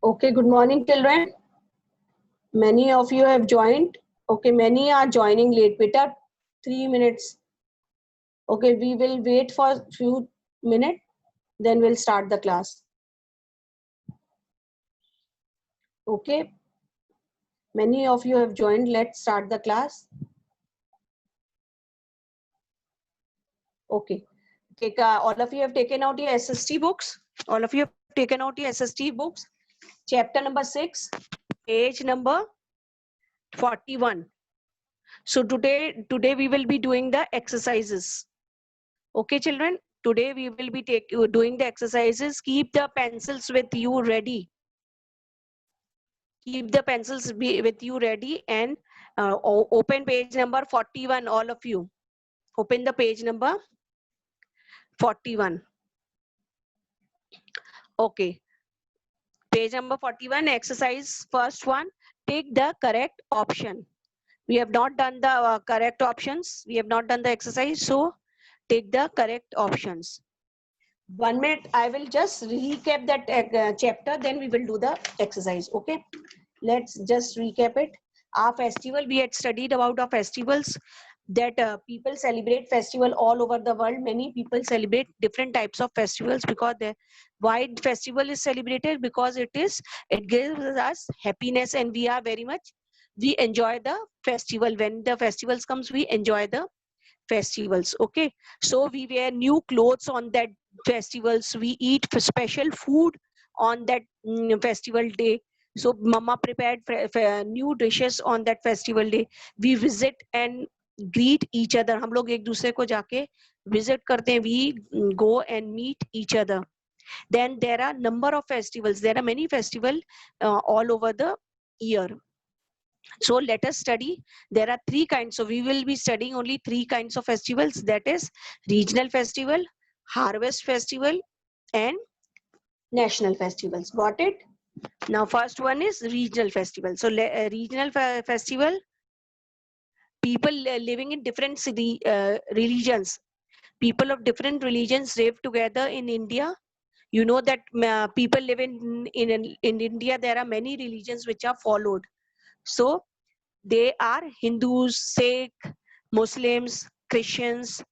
Okay, good morning, children. Many of you have joined. Okay, many are joining late. Beta, 3 minutes. Okay, we will wait for a few minutes, then we'll start the class. Okay, many of you have joined. Let's start the class. Okay, all of you have taken out your SST books. All of you have taken out your SST books. Chapter number 6, page number 41. So today we will be doing the exercises. Okay, children, today we will be doing the exercises. Keep the pencils with you ready. Keep the pencils with you ready and open page number 41, all of you. Open the page number 41. Okay. Page number 41, exercise first one. Take the correct option. We have not done the correct options. We have not done the exercise. So take the correct options. 1 minute, I will just recap that chapter, then we will do the exercise. Okay, let's just recap it. Our festival, we had studied about our festivals, that people celebrate festival all over the world. Many people celebrate different types of festivals because the why festival is celebrated, because it gives us happiness, and we enjoy the festival. When the festivals comes, we enjoy the festivals. Okay, so we wear new clothes on that festivals, we eat special food on that festival day. So mama prepared new dishes on that festival day. We visit and greet each other. हम लोग एक दूसरे को जाके visit करते हैं. We go and meet each other. Then there are number of festivals. There are many festivals all over the year. So let us study. There are 3 kinds. So we will be studying only 3 kinds of festivals. That is regional festival, harvest festival, and national festivals. Got it? Now first one is regional festival. So regional festival, people living in different religions. People of different religions live together in India. You know that people live in India. There are many religions which are followed. So they are Hindus, Sikh, Muslims, Christians,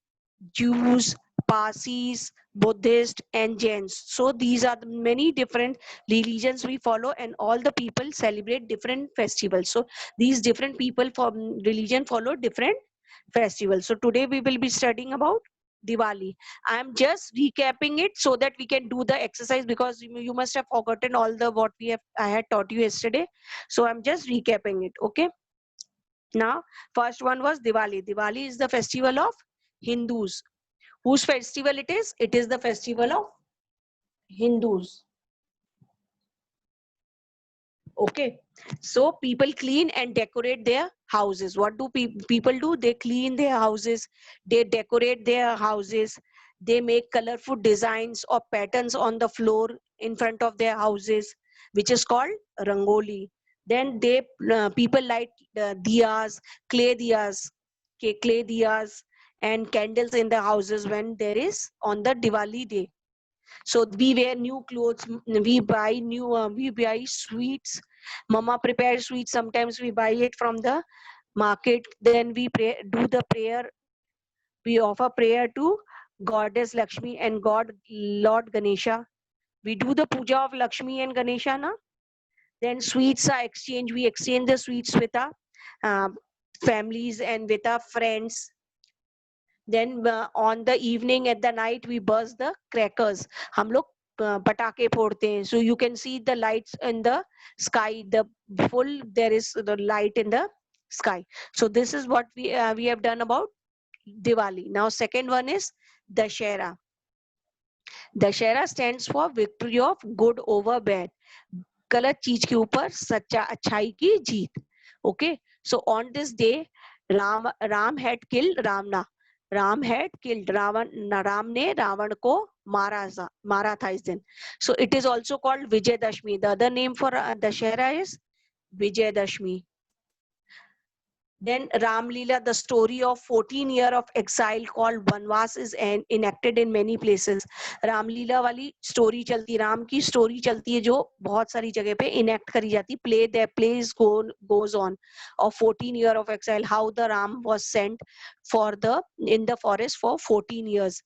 Jews, Parsis, Buddhist, and Jains. So these are the many different religions we follow, and all the people celebrate different festivals. So these different people from religion follow different festivals. So today we will be studying about Diwali. I am just recapping it so that we can do the exercise, because you must have forgotten all the what I had taught you yesterday. So I'm just recapping it. Okay. Now, first one was Diwali. Diwali is the festival of Hindus. Whose festival it is? It is the festival of Hindus. Okay. So people clean and decorate their houses. What do people do? They clean their houses. They decorate their houses. They make colorful designs or patterns on the floor in front of their houses, which is called Rangoli. Then people light diyas, clay diyas, and candles in the houses when there is on the Diwali day. So we wear new clothes, we buy sweets. Mama prepares sweets. Sometimes we buy it from the market. Then we do the prayer. We offer prayer to Goddess Lakshmi and Lord Ganesha. We do the puja of Lakshmi and Ganesha, na? Then sweets are exchanged. We exchange the sweets with our families and with our friends. Then on the evening, at the night, we burst the crackers. हम लोग पटाखे फोड़ते हैं. So you can see the lights in the sky. There is the light in the sky. So this is what we have done about Diwali. Now second one is Dashera. Dashera stands for victory of good over bad. गलत चीज के ऊपर अच्छाई की जीत. Okay. So on this day, Ram had killed Ravana. Ram had killed Ravan. Ram ने रावण को मारा था इस दिन. So it is also called Vijayadashmi. The other name for Dashera is Vijayadashmi. Then Ram Leela, the story of 14 year of exile called Vanvas is enacted in many places. Ram Leela वाली story चलती है, राम की story चलती है जो बहुत सारी जगह पे enact करी जाती है. Plays goes on of 14 year of exile, how the Ram was sent in the forest for 14 years.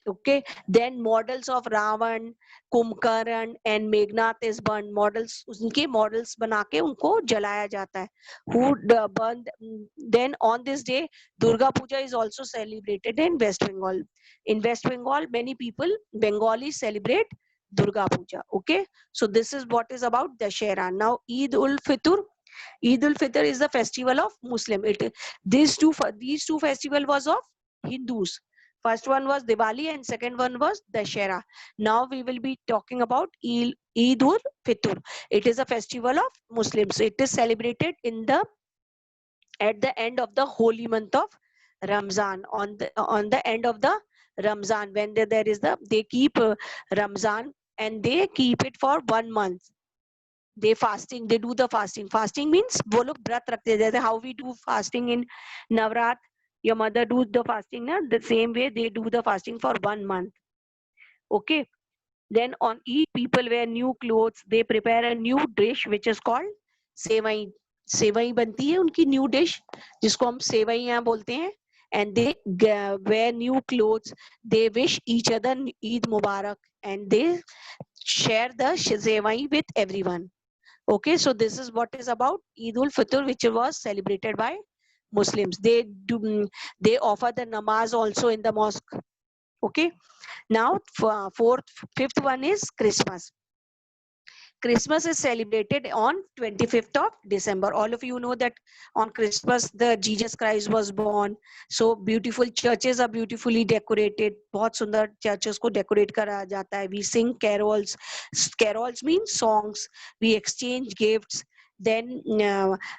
Okay, then models of Ravan, Kumbhakarn and Meghnad is burned. Models, उनके models बना के उनको जलाया जाता है. Who burned? Then on this day, Durga Puja is also celebrated in West Bengal. In West Bengal, many people, Bengalis celebrate Durga Puja. Okay, so this is what is about Dashera. Now Eid ul Fitr. Eid ul Fitr is the festival of Muslim. These two festival was of Hindus. First one was Diwali and second one was Dashera. Now we will be talking about Eid ul Fitr. It is a festival of Muslims. It is celebrated at the end of the holy month of Ramzan. On the end of the Ramzan, when they keep Ramzan and they keep it for 1 month. They do the fasting. Fasting means वो लोग व्रत रखते हैं, जैसे how we do fasting in Navrat. Your mother do the fasting, na? The same way they do the fasting for 1 month. Okay. Then on Eid, people wear new clothes. They prepare a new dish which is called सेवई. सेवई बनती है उनकी new dish जिसको हम सेवैयां बोलते हैं. And they wear new clothes. They wish each other Eid Mubarak and they share the sevai with everyone. Okay, so this is what is about Eid ul Fitr, which was celebrated by Muslims. They offer the namaz also in the mosque. Okay, now fifth one is Christmas. Christmas is celebrated on 25th of December. All of you know that on Christmas the Jesus Christ was born. So beautiful churches are beautifully decorated. बहुत सुंदर churches को decorate करा जाता है. We sing carols. Carols mean songs. We exchange gifts. Then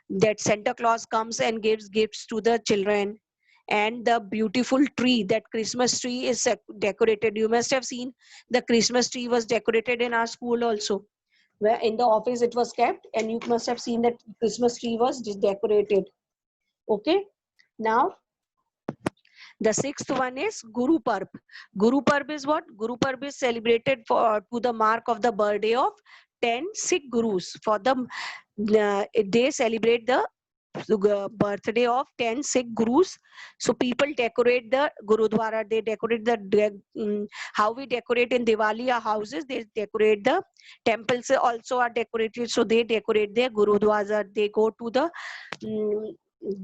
that Santa Claus comes and gives gifts to the children. And the beautiful tree, that Christmas tree is decorated. You must have seen the Christmas tree was decorated in our school also, where in the office it was kept, and you must have seen that Christmas tree was decorated. Okay, now the sixth one is Guru Parb. Guru Parb is what? Guru Parb is celebrated to the mark of the birthday of 10 Sikh Gurus. They celebrate the birthday of 10 Sikh Gurus. So people decorate the Gurudwara. They decorate how we decorate in Diwali our houses. They decorate the temples also are decorated. So they decorate their Gurudwara. They go to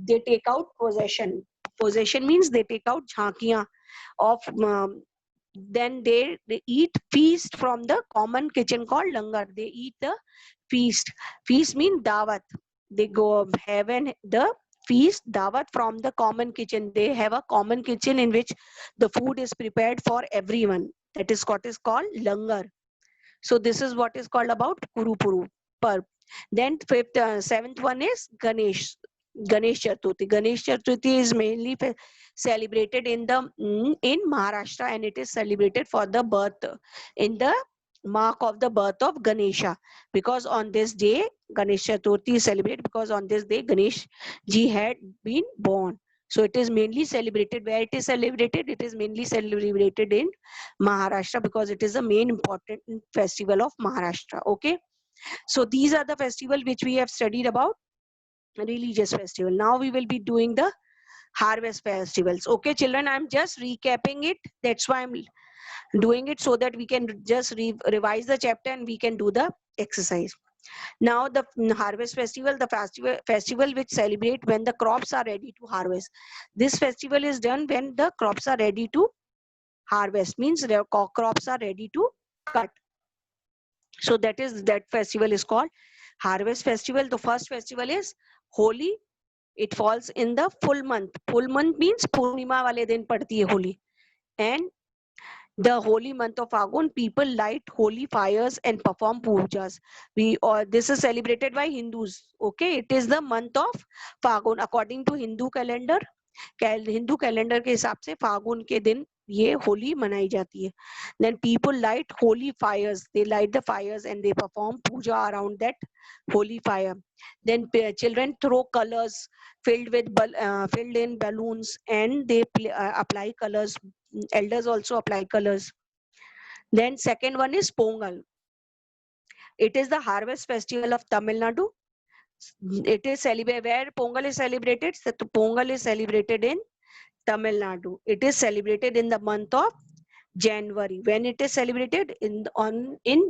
they take out possession. Possession means they take out jhankiyan of. Then they eat feast from the common kitchen called langar. They eat the feast. Feast means dawat. They go have the feast dawat from the common kitchen. They have a common kitchen in which the food is prepared for everyone. That is what is called langar. So this is what is called about Guru Parb. Then seventh one is Ganesh Chaturthi. Ganesh Chaturthi is mainly celebrated in Maharashtra, and it is celebrated for the birth in the mark of the birth of Ganesha, because on this day Ganesh Chaturthi is celebrated because on this day Ganesh ji had been born. So it is mainly celebrated. Where it is celebrated? It is mainly celebrated in Maharashtra because it is the main important festival of Maharashtra. Okay, so these are the festival which we have studied about, religious festival. Now we will be doing the harvest festivals. Okay children, I'm just recapping it. That's why I'm doing it, so that we can just revise the chapter and we can do the exercise. Now the harvest festival, the festival which celebrate when the crops are ready to harvest. This festival is done when the crops are ready to harvest, means the crops are ready to cut. So that festival is called harvest festival. The first festival is Holi. It falls in the full month. Full month means Purnima wale din padti hai Holi. And the holy month of Fagun, people light holy fires and perform pujas. This is celebrated by Hindus. Okay, it is the month of Fagun according to Hindu calendar. Hindu calendar के हिसाब से फागुन के दिन ये होली मनाई जाती है. Then people light holy fires. They light the fires and they perform puja around that holy fire. Then children throw colors filled in balloons, and they apply colors. Elders also apply colors. Then second one is Pongal. It is the harvest festival of Tamil Nadu. It is celebrated where Pongal is celebrated. So Pongal is celebrated in Tamil Nadu. It is celebrated in the month of January. When it is celebrated in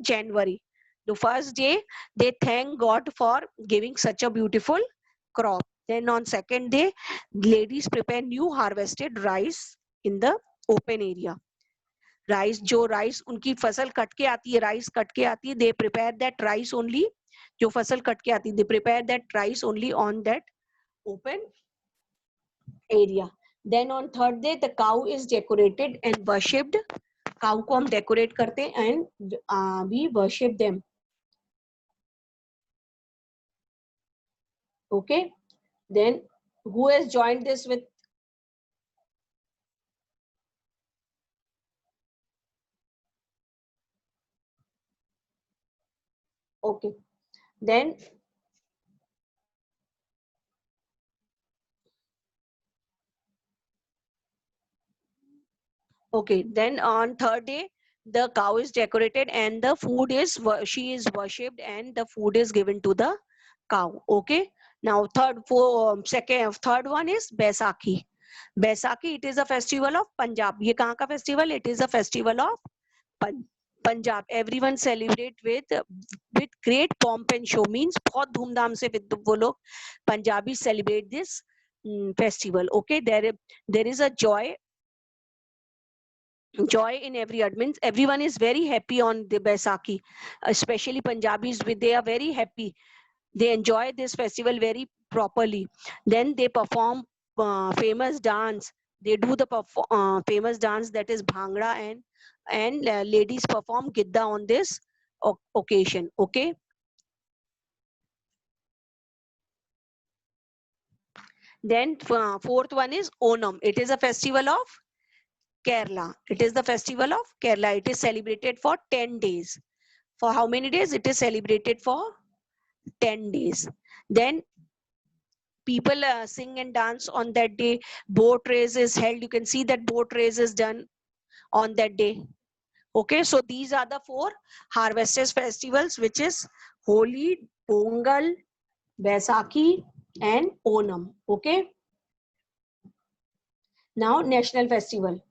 January, the first day they thank God for giving such a beautiful crop. Then on second day, ladies prepare new harvested rice in the open area. Rice, जो rice उनकी फसल कट के आती है, rice cut के आती है, they prepare that rice only, जो फसल कट के आती है, they prepare that rice only on that open area. Then on third day the cow is decorated and worshipped. Cow को हम डेकोरेट करते हैं and we worship them. Okay, then who has joined this with okay, then okay, then on third day the cow is decorated and the food is she is worshipped and the food is given to the cow. Okay, now third one is Baisakhi. Baisakhi, it is a festival of Punjab. ये कहाँ का festival? It is a festival of Punjab. Everyone celebrate with great pomp and show. Means बहुत धूमधाम से वो लोग Punjabi celebrate this festival. Okay, there is a joy in every heart. Means everyone is very happy on the Baisakhi, especially Punjabis. They are very happy. They enjoy this festival very properly. Then they perform famous dance. They do the famous dance, that is Bhangra, and ladies perform Gidda on this occasion. Okay. Then fourth one is Onam. It is a festival of Kerala. It is the festival of Kerala. It is celebrated for 10 days. For how many days? It is celebrated for 10 days. Then people sing and dance on that day. Boat race is held. You can see that boat race is done on that day. Okay, so these are the 4 harvesters festivals, which is Holi, Pongal, Baisakhi, and Onam. Okay. Now national festival.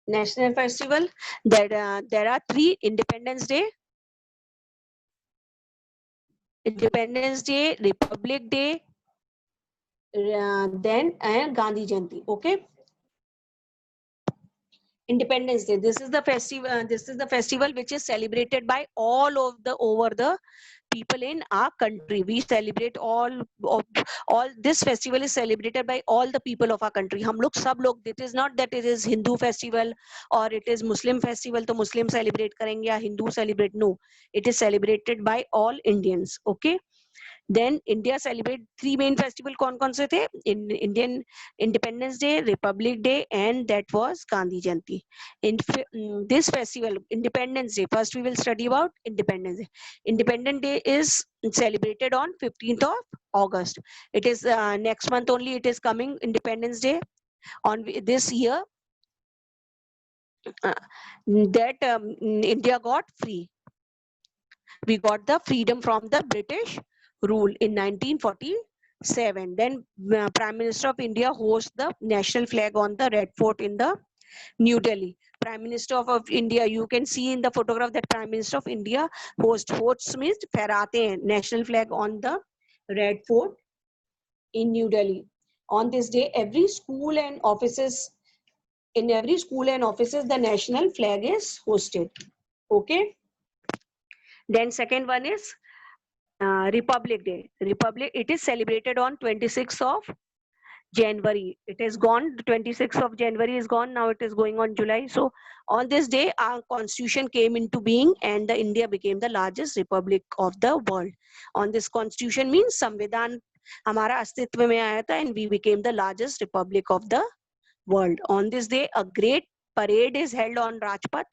National festival, that there are 3: Independence Day, Republic Day, then Gandhi Jayanti. Okay. Independence Day. This is the festival. This is the festival which is celebrated by all over the people in our country. We celebrate all this festival is celebrated by all the people of our country. हम लोग सब लोग. It is not that it is Hindu festival or it is Muslim festival. तो Muslim celebrate करेंगे या Hindu celebrate. No, it is celebrated by all Indians. Okay. Then India celebrate 3 main festival. कौन से थे? Indian Independence Day, Republic Day, and that was Gandhi Jayanti. In this festival, Independence Day, first we will study about Independence Day. Independence Day is celebrated on 15th of August. It is next month only. It is coming, Independence Day on this year, that India got free. We got the freedom from the British rule in 1947. Then Prime Minister of India hosts the national flag on the Red Fort in the New Delhi. Prime Minister of India, you can see in the photograph that Prime Minister of India hosts means fehrate hain national flag on the Red Fort in New Delhi. On this day, every school and offices, the national flag is hosted. Okay. Then second one is Republic Day. It is celebrated on 26th of January. It is gone. 26th of January is gone. Now it is going on July. So on this day, our constitution came into being and India became the largest republic of the world. On this constitution means Samvidhan हमारा अस्तित्व में आया था, and we became the largest republic of the world. On this day, a great parade is held on Rajpath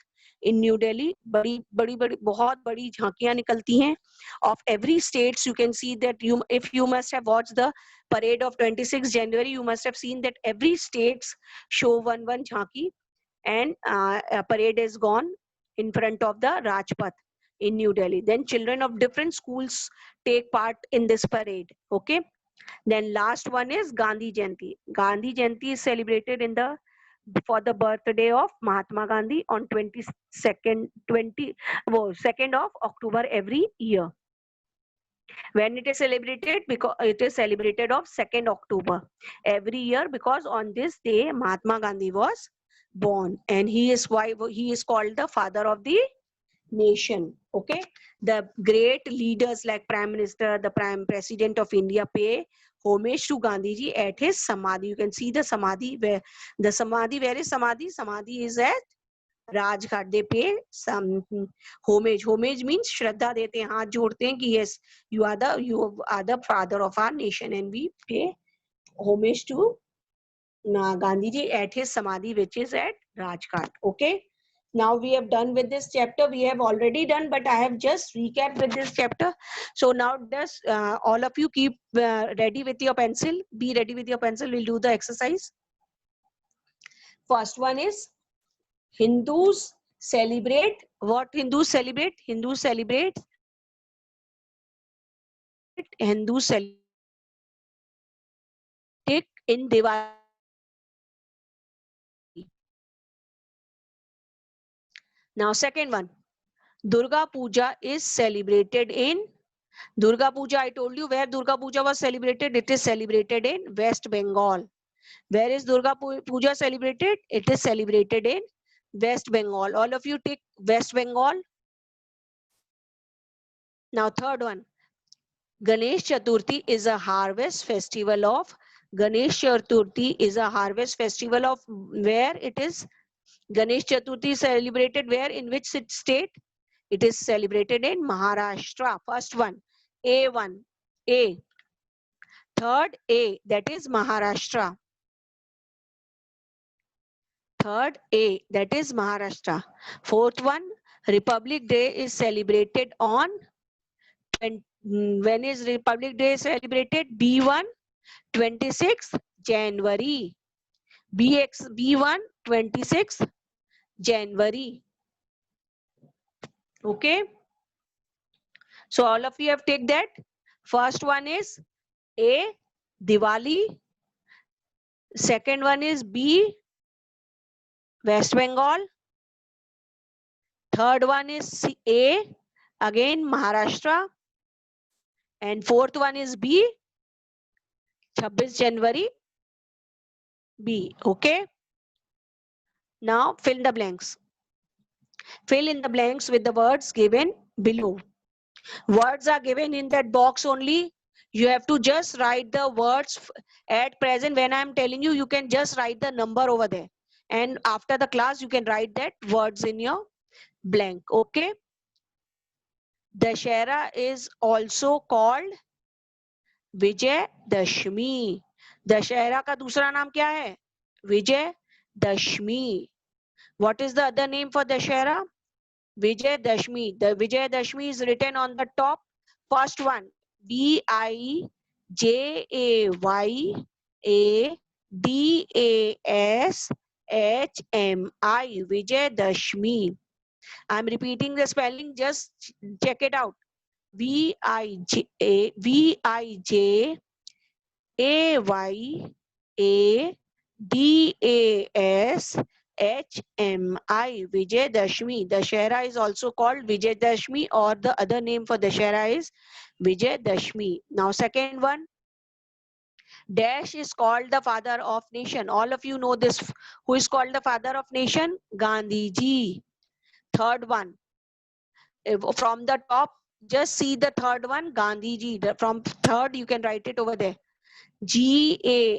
in New Delhi. बड़ी बड़ी बड़ी बहुत बड़ी झांकियां निकलती हैं of every states. You can see that if you must have watched the parade of 26 January, you must have seen that every states show one jhanki, and a parade is gone in front of the Rajpath in New Delhi. Then children of different schools take part in this parade. Okay. Then last one is Gandhi Jayanti. Gandhi Jayanti is celebrated for the birthday of Mahatma Gandhi on 2nd of October every year. When it is celebrated, because it is celebrated of 2nd October every year, because on this day Mahatma Gandhi was born, and he is called the father of the nation. Okay. The great leaders like Prime Minister, the Prime President of India pay homage to Gandhi ji at his samadhi. You can see the samadhi. Where is samadhi? Samadhi is at Rajghat. They pay some homage. Homage means श्रद्धा देते हैं, हाथ जोड़ते हैं कि yes, you are the father of our nation, and we pay homage to Gandhi ji at his samadhi, which is at Rajghat. Okay. Now we have done with this chapter. We have already done, but I have just recapped with this chapter. So now just all of you keep ready with your pencil. Be ready with your pencil. We'll do the exercise. First one is Hindus celebrate. What Hindus celebrate? Hindus celebrate in Diwali. Now second one, Durga Puja is celebrated in Durga Puja. I told you where Durga Puja was celebrated. It is celebrated in West Bengal. Where is Durga Puja celebrated? It is celebrated in West Bengal. All of you take West Bengal. Now third one, Ganesh Chaturthi is a harvest festival of Ganesh Chaturthi is a harvest festival of where it is Ganesh Chaturthi is celebrated where, in which state? It is celebrated in Maharashtra. First one, A1, A. Third, A, that is Maharashtra. Third, A, that is Maharashtra. Fourth one, Republic Day is celebrated on, when is Republic Day celebrated? B1, 26th January. B1, 26th January. Okay. So all of you have taken that. First one is A, Diwali. Second one is B, West Bengal. Third one is A, again Maharashtra. And fourth one is B, 26 January, B. Okay. Now fill the blanks. Fill in the blanks with the words given below. Words are given in that box only. You have to just write the words at present. When I am telling you, you can just write the number over there. And after the class, you can write that words in your blank. Okay. Dashera is also called Vijay Dashmi. Dashera का दूसरा नाम क्या है? Vijay Dashmi. What is the other name for Dashera? Vijay Dashmi. The Vijay Dashmi is written on the top. First one, Bijayadashmi. Vijay Dashmi. I'm repeating the spelling. Just check it out. Vijayadashmi. Vijay Dashmi. Dashera is also called Vijay Dashmi, or the other name for Dashera is Vijay Dashmi. Now second one, Dash is called the father of nation. All of you know this. Who is called the father of nation? Gandhi ji. Third one, from the top, just see the third one, Gandhi ji. From third, you can write it over there. Gandhi,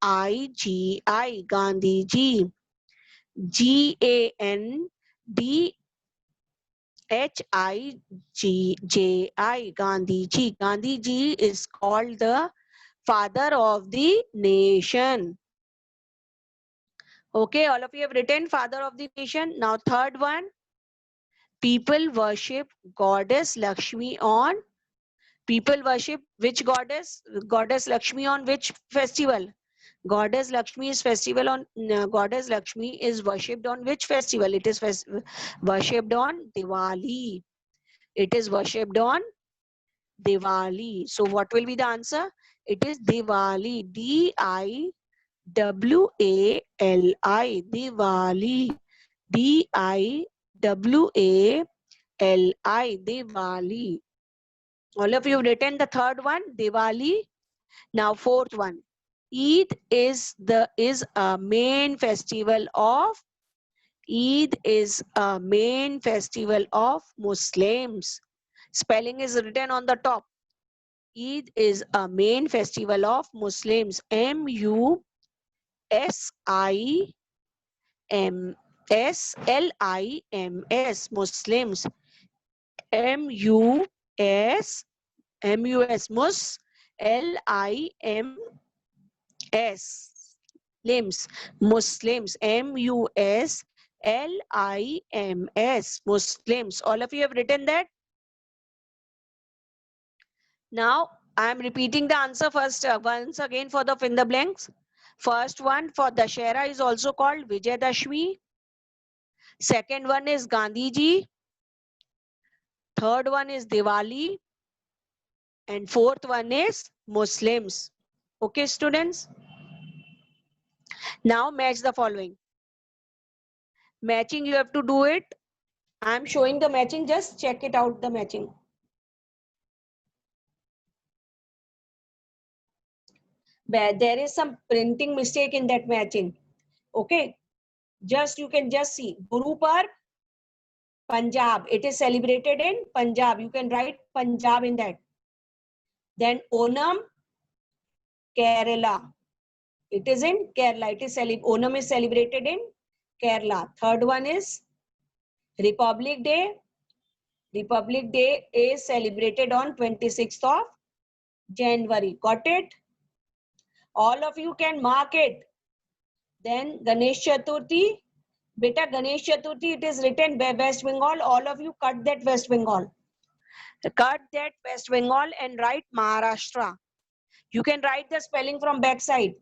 Gandhi ji. Gandhi, H-I-G-J-I, Gandhiji. Gandhiji is called the father of the nation. Okay, all of you have written father of the nation. Now third one, people worship goddess Lakshmi on, people worship which goddess? Goddess Lakshmi on which festival? Goddess Lakshmi is festival on, Goddess Lakshmi is worshipped on which festival? It is worshipped on Diwali. It is worshipped on Diwali. So what will be the answer? It is Diwali. D-I-W-A-L-I. Diwali. D-I-W-A-L-I. Diwali. All of you have written the third one, Diwali. Now fourth one. Eid is a main festival of Eid is a main festival of Muslims. Spelling is written on the top. Eid is a main festival of Muslims. M-U-S-I-M-S-L-I-M-S. Muslims. M-U-S. M-U-S. Mus. L-I-M-S. Limbs. Muslims. M-U-S-L-I-M-S. Muslims. All of you have written that? Now, I am repeating the answer first once again for the fill the blanks. First one for Dashera is also called Vijayadashmi. Second one is Gandhiji. Third one is Diwali. And fourth one is Muslims. Okay, students? Now match the following. Matching, you have to do it. I am showing the matching. Just check it out, the matching. There is some printing mistake in that matching. Okay. You can just see. Guru Parv, Punjab. It is celebrated in Punjab. You can write Punjab in that. Then Onam, Kerala. It is in Kerala. Onam is celebrated in Kerala. Third one is Republic Day. Republic Day is celebrated on 26th of January. Got it? All of you can mark it. Then Ganesh Chaturthi. Beta Ganesh Chaturthi, it is written by West Bengal. All of you cut that West Bengal. Cut that West Bengal and write Maharashtra. You can write the spelling from backside.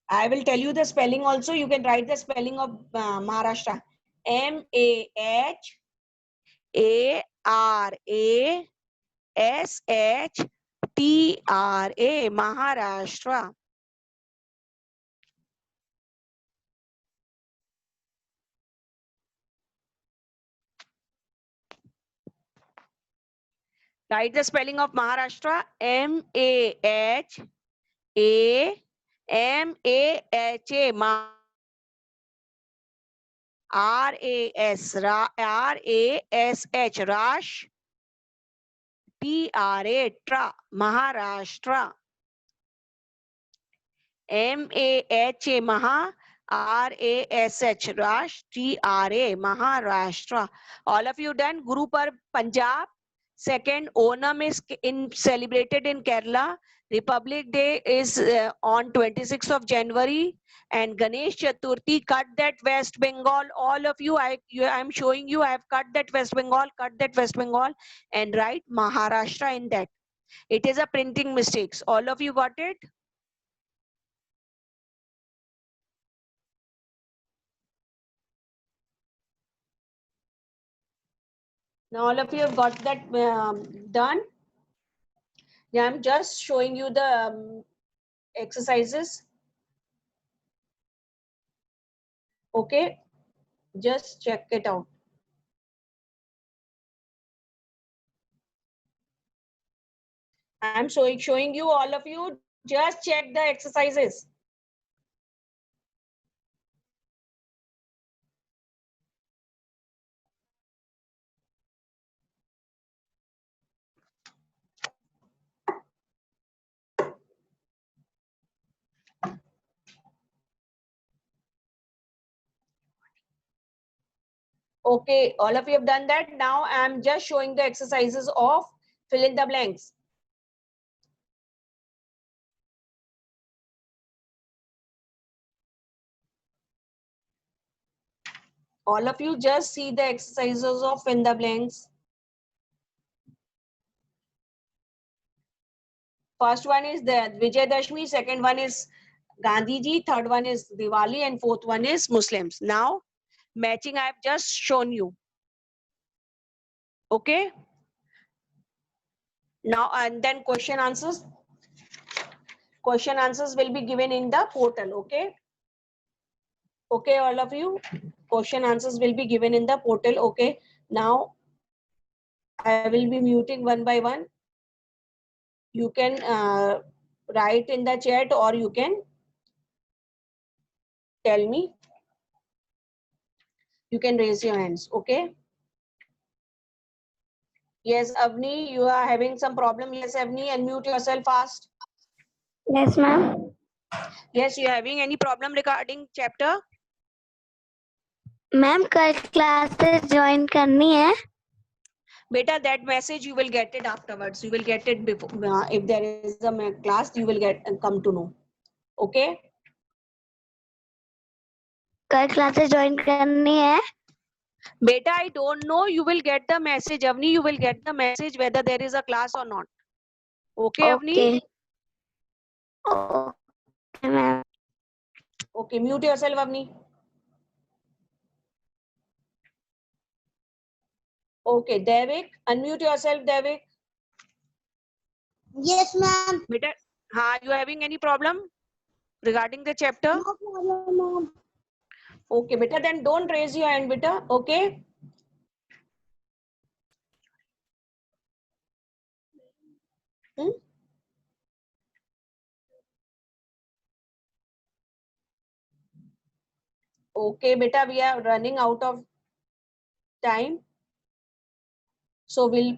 I will tell you the spelling also. You can write the spelling of Maharashtra. M-A-H-A-R-A-S-H-T-R-A. Maharashtra. Write the spelling of Maharashtra. M-A-H-A-M-A-H-A. R-A-S. R-A-S-H. Rash. T-R-A. Tra. Maharashtra. M-A-H-A. Maha. R-A-S-H. Rash. T-R-A. Maharashtra. All of you done? Guru Parv, Punjab. Second, Onam is celebrated in Kerala. Republic Day is on 26th of January. And Ganesh Chaturthi, cut that West Bengal. All of you, I'm showing you, I have cut that West Bengal, and write Maharashtra in that. It is a printing mistakes. All of you got it? Now all of you have got that done. Yeah, I'm just showing you the exercises. Okay, just check it out. I'm showing you, all of you, just check the exercises. Okay, all of you have done that. Now I am just showing the exercises of fill in the blanks. All of you just see the exercises of fill in the blanks. First one is the Vijayadashmi, second one is Gandhi Ji, third one is Diwali, and fourth one is Muslims. Now, matching I have just shown you. Okay. Now, and then question answers. Question answers will be given in the portal. Okay. Okay, all of you. Question answers will be given in the portal. Okay. Now, I will be muting one by one. You can write in the chat or you can tell me. You can raise your hands. Okay. Yes, Avni, you are having some problem. Yes, Avni, unmute yourself fast. Yes, ma'am. Yes, you are having any problem regarding chapter? Ma'am कल classes join करनी है. Beta, that message you will get it afterwards. You will get it before. If there is a class, you will get come to know. Okay. कल classes join करनी है. Beta, I don't know. You will get the message, Avni. You will get the message whether there is a class or not. Okay, Avni. Okay, ma'am. Okay, mute yourself, Avni. Okay, Devik, unmute yourself, Devik. Yes, ma'am. Beta, you having any problem regarding the chapter? No problem, ma'am. Okay, beta, then don't raise your hand, beta. Okay. Okay, beta, we are running out of time. So we'll.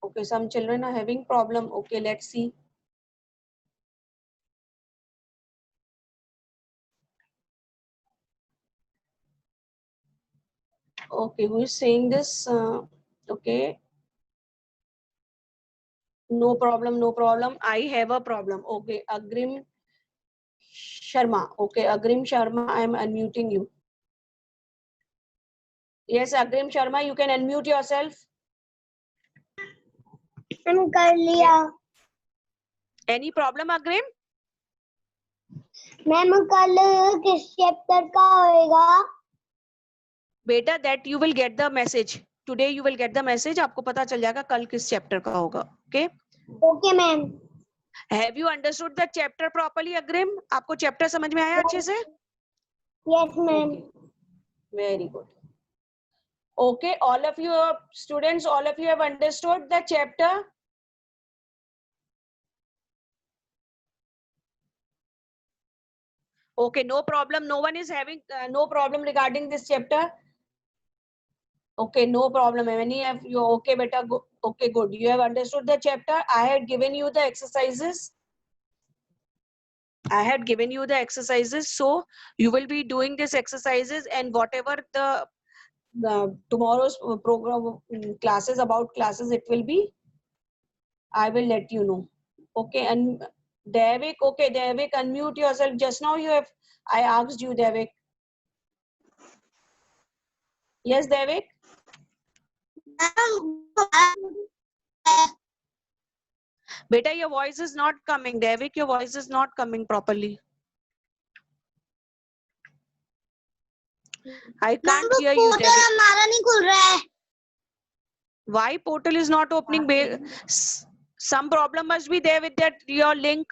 Okay, some children are having problem. Okay, let's see. Okay, who is saying this? Okay. No problem, no problem. I have a problem. Okay, Agrim Sharma. Okay, Agrim Sharma, I am unmuting you. Yes, Agrim Sharma, you can unmute yourself. Ma'am कर लिया. Any problem, Agrim? Ma'am कल किस chapter का होएगा? Beta, that you will get the message. Today you will get the message. आपको पता चल जाएगा कल किस chapter का होगा. Okay? Okay, ma'am. Have you understood the chapter properly, Agrim? आपको chapter समझ में आया अच्छे से? Yes, ma'am. Very good. Okay, all of you students, all of you have understood the chapter. Okay, no problem. No one is having no problem regarding this chapter. Okay, no problem. Any of you? Okay, beta. Go, okay, good. You have understood the chapter. I had given you the exercises. I had given you the exercises. So you will be doing these exercises and whatever the tomorrow's program classes about classes it will be. I will let you know. Okay, and Devik. Okay, Devik, unmute yourself. Just now you have. I asked you, Devik. Yes, Devik. Beta, your voice is not coming. Devik, your voice is not coming properly. I can't hear you, Devik. हमारा नहीं खुल रहा है. Why portal is not opening? Some problem must be there with that your link.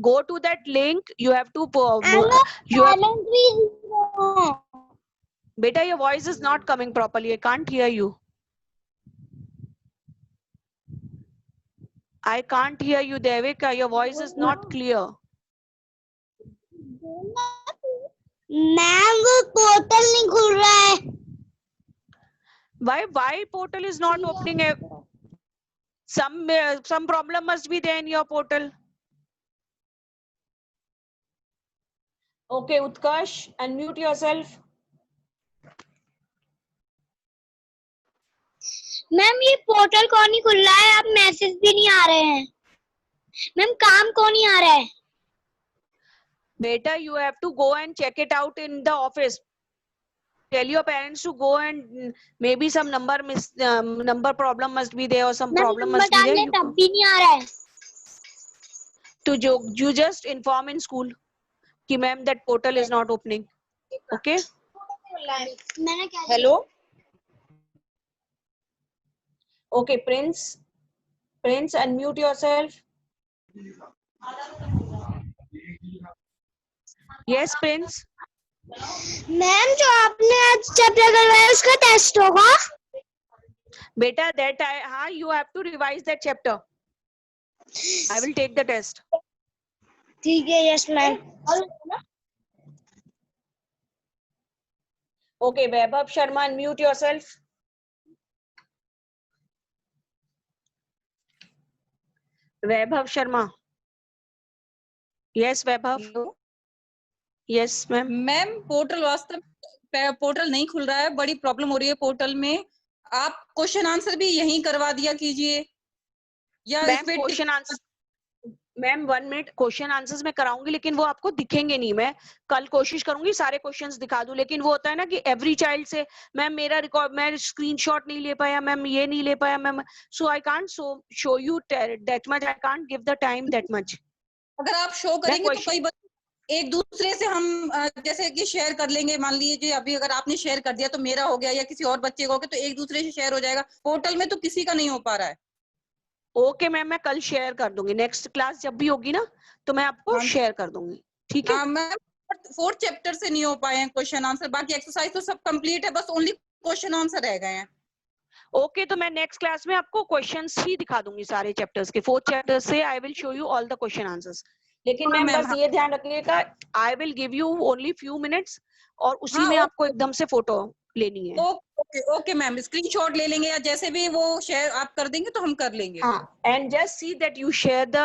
Go to that link. You have to. Beta, your voice is not coming properly. I can't hear you. I can't hear you, Devik. Your voice is not clear. Ma'am वो portal नहीं खुल रहा है. Why portal is not opening? Some problem must be there in your portal. Okay, Utkarsh, unmute yourself. Ma'am ये portal कौन नहीं खुल रहा है, अब मैसेज भी नहीं आ रहे हैं। मैम काम कौन नहीं आ रहा है। Beta, you have to go and check it out in the office. Tell your parents to go and maybe some number problem must be there or some ma'am problem number must be there. डालने तब भी नहीं आ रहा है। To you just inform in school कि ma'am that portal is not opening. Okay. मैंने क्या Hello. Okay, Prince, unmute yourself. Yes, Prince. Ma'am जो आपने आज चैप्टर करवाया उसका टेस्ट होगा। Beta, you have to revise that chapter. I will take the test. ठीक है, yes ma'am. Okay, Vaibhav Sharma, unmute yourself. Vaibhav Sharma. Yes, Vaibhav. Yes, ma'am. Ma'am portal वास्तव portal नहीं खुल रहा है, बड़ी प्रॉब्लम हो रही है पोर्टल में। आप क्वेश्चन आंसर भी यहीं करवा दिया कीजिए या ma'am question answer, ma'am 1 minute, question answers मैं कराऊंगी लेकिन वो आपको दिखेंगे नहीं। मैं कल कोशिश करूंगी सारे क्वेश्चंस दिखा दूं, लेकिन वो होता है ना कि एवरी चाइल्ड से मैम मेरा रिकॉर्ड, मैं स्क्रीनशॉट नहीं ले पाया मैम, ये नहीं ले पाया ma'am, so I can't show you that much, I can't give the time that much. अगर आप शो करेंगे तो कई एक दूसरे से हम जैसे कि शेयर कर लेंगे। मान लीजिए अभी अगर आपने शेयर कर दिया तो मेरा हो गया या किसी और बच्चे का हो गया, तो एक दूसरे से शेयर हो जाएगा। पोर्टल में तो किसी का नहीं हो पा रहा है। ओके मैम, मैं कल शेयर कर दूंगी, नेक्स्ट क्लास जब भी होगी ना तो मैं आपको शेयर कर दूंगी, ठीक है मैम। 4th चैप्टर से नहीं हो पाए हैं क्वेश्चन आंसर, बाकी एक्सरसाइज तो सब कंप्लीट है, बस ओनली क्वेश्चन आंसर रह गए हैं। ओके तो मैं नेक्स्ट क्लास में आपको क्वेश्चंस ही दिखा दूंगी सारे चैप्टर्स के, 4th चैप्टर से I will show you all the question answers. लेकिन मैम बस ये ध्यान रखिएगा, I will give you only few minutes और उसी में आपको एकदम से फोटो लेनी है। ओके मैम, स्क्रीनशॉट ले लेंगे या जैसे भी वो शेयर आप कर देंगे तो हम कर लेंगे। हाँ, and just see that you share the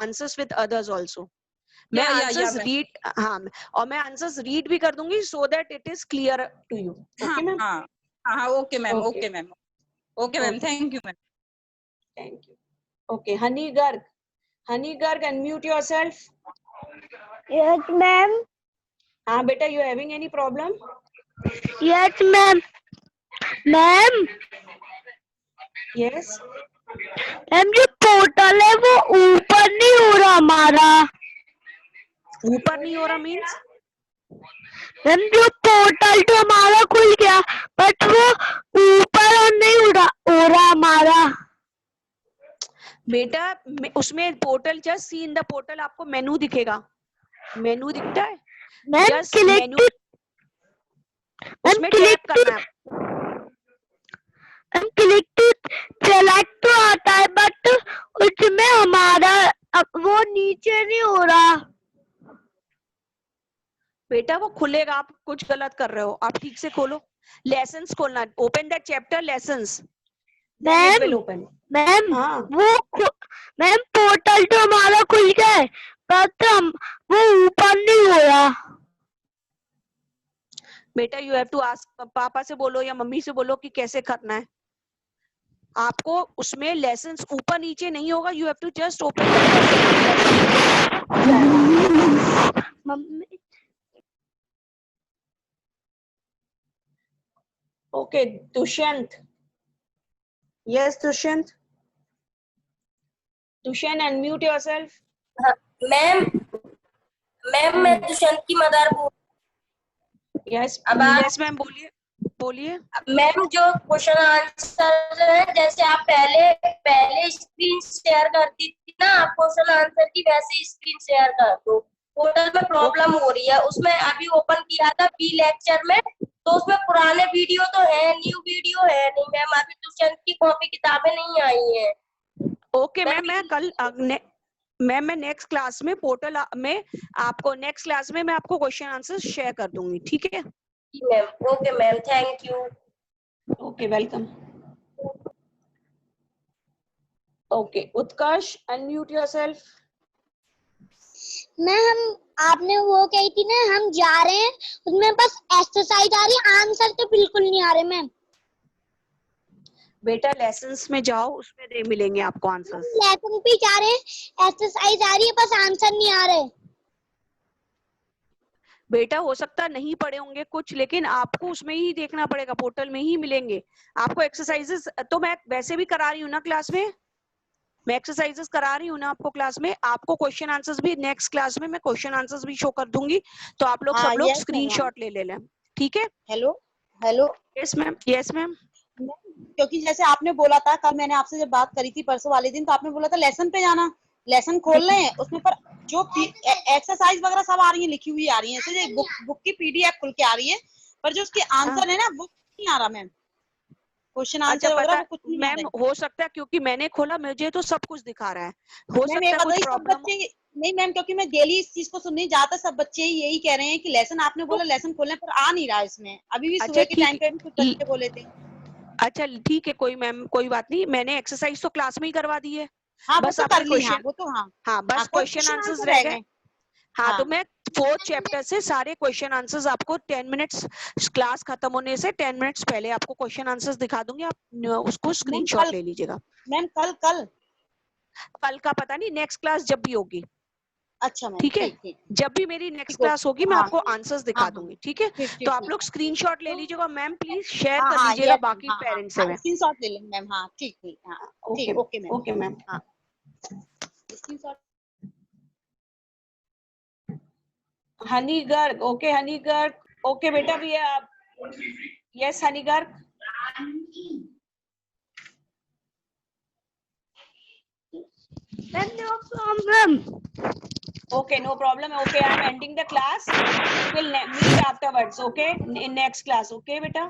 answers with others also. मैं आंसर्स रीड, हाँ, और मैं आंसर्स रीड भी कर दूंगी so that it is clear to you. Okay ma'am. हाँ okay ma'am, okay ma'am, okay ma'am, thank you ma'am. Thank you. Okay, Honey Garg unmute yourself. Yes ma'am. हाँ बेटा, you having any problem? Yes ma'am. Ma'am yes ma'am जो portal है वो ऊपर नहीं हो रहा हमारा। ऊपर नहीं हो रहा मीन्स? मैम जो पोर्टल तो हमारा खुल गया बट वो ऊपर नहीं हो रहा हमारा। बेटा उसमें portal, just see in the portal, आपको मेनू दिखेगा, मेनू दिखता है, जस्ट मेनू, उसमें टैप करना है। क्लिक टू सेलेक्ट तो आता है बट उसमें हमारा वो नीचे नहीं हो रहा। बेटा वो खुलेगा, आप कुछ गलत कर रहे हो, आप ठीक से खोलो, लेसन्स खोलना, open that chapter lessons, then it will open. Ma'am हाँ वो मैम पोर्टल तो हमारा खुल गया है बट वो ऊपर नहीं हो रहा। बेटा यू हैव टू आस्क, पापा से बोलो या मम्मी से बोलो कि कैसे करना है। आपको उसमें लेसन्स ऊपर नीचे नहीं होगा, you have to just open. Okay Dushyant, yes Dushyant, Dushyant unmute yourself. Ma'am मैं दुष्यंत की मदर हूँ। यस यस मैम, बोलिए। मैम जो क्वेश्चन आंसर है, जैसे आप पहले स्क्रीन शेयर करती थी ना, आप क्वेश्चन आंसर की वैसे स्क्रीन शेयर कर दो। पोर्टल में प्रॉब्लम हो रही है, उसमें अभी ओपन किया था बी लेक्चर में, तो उसमें पुराने वीडियो तो है, न्यू वीडियो है नहीं मैम, अभी दुष्यंत की कॉपी किताबें नहीं आई है। ओके मैम, मैं नेक्स्ट क्लास में पोर्टल में आपको, नेक्स्ट क्लास में मैं आपको क्वेश्चन आंसर शेयर कर दूंगी, ठीक है ma'am? Okay ma'am, thank you. Okay welcome. Okay Utkarsh unmute yourself. Ma'am आपने वो कही थी ना, हम जा रहे हैं, उसमें बस एक्सरसाइज आ रही है, आंसर तो बिल्कुल नहीं आ रहे मैम। बेटा लेसन्स में जाओ, उसमें दे मिलेंगे आपको आंसर्स। लेसन पे जा रहे हैं, एक्सरसाइज आ रही है, बस आंसर नहीं आ रहे। बेटा हो सकता है नहीं पढ़े होंगे कुछ, लेकिन आपको उसमें ही देखना पड़ेगा, पोर्टल में ही मिलेंगे आपको एक्सरसाइजेस। तो मैं वैसे भी करा रही हूँ ना क्लास में, मैं एक्सरसाइजेस करा रही हूँ ना आपको क्लास में। आपको क्वेश्चन आंसर्स भी नेक्स्ट क्लास में मैं क्वेश्चन आंसर्स भी शो कर दूंगी, तो आप लोग सब लोग स्क्रीनशॉट ले लें, ठीक है? Hello hello yes ma'am, yes ma'am. क्योंकि जैसे आपने बोला था, कल मैंने आपसे जब बात करी थी परसों वाले दिन, तो आपने बोला था लेसन पे जाना, लेसन खोल रहे हैं उसमें, पर जो एक्सरसाइज वगैरह सब आ रही है, लिखी हुई आ रही है, तो बुक की पीडीएफ खुल के आ रही है, पर जो उसके आंसर है ना वो नहीं आ रहा मैम, क्वेश्चन अच्छा आंसर वगैरह पता वो कुछ नहीं आ मैम, रहा है। हो सकता है क्योंकि मैंने खोला, मुझे तो सब कुछ दिखा रहा है, हो मैम सकता एक है बात कुछ सब प्रॉब्लम। बच्चे नहीं मैम, क्योंकि मैं डेली इस चीज को सुनने जाता, सब बच्चे यही कह रहे हैं कि लेसन, आपने बोला लेसन खोलने, पर आ नहीं रहा इसमें, अभी भी अच्छा सुबह के टाइम ठीक, पे भी कुछ बच्चे बोले थे। अच्छा ठीक है, कोई मैम कोई बात नहीं, मैंने एक्सरसाइज तो क्लास में ही करवा दी है, हाँ वो बस तो कर आपके ली, हाँ क्वेश्चन, वो तो हाँ। हाँ हाँ बस क्वेश्चन क्वेश्चन आंसर्स आंसर रह रह गए। गए। हाँ हाँ तो मैं 4th चैप्टर से सारे क्वेश्चन आंसर्स आपको 10 मिनट्स क्लास खत्म होने से 10 मिनट्स पहले आपको क्वेश्चन आंसर्स दिखा दूंगी, आप उसको मैम स्क्रीनशॉट कल, ले लीजिएगा। मैम कल कल कल का पता नहीं, नेक्स्ट क्लास जब भी होगी, अच्छा मैम, ठीक है? ठीक ठीक जब भी मेरी नेक्स्ट ठीक, क्लास होगी मैं हाँ आपको आंसर्स हाँ दिखा हाँ, दूंगी, ठीक है? ठीक तो ठीक आप ठीक, लोग स्क्रीनशॉट ले लीजिएगा, मैम प्लीज शेयर हाँ कर हाँ लीजिएगा यस बाकी हाँ हाँ पेरेंट्स से हाँ, मैं। स्क्रीन शॉट ले लेंगे मैम, हाँ ठीक ठीक, हाँ ओके, ठीक, ओके मैम, ओके मैम। हाँ screen shot. Honey Garg, okay Honey Garg, okay बेटा भी है आप, yes Honey Garg. No problem. Okay, no problem. Okay, I'm ending the class. We'll meet afterwards. Okay, in next class. Okay, beta.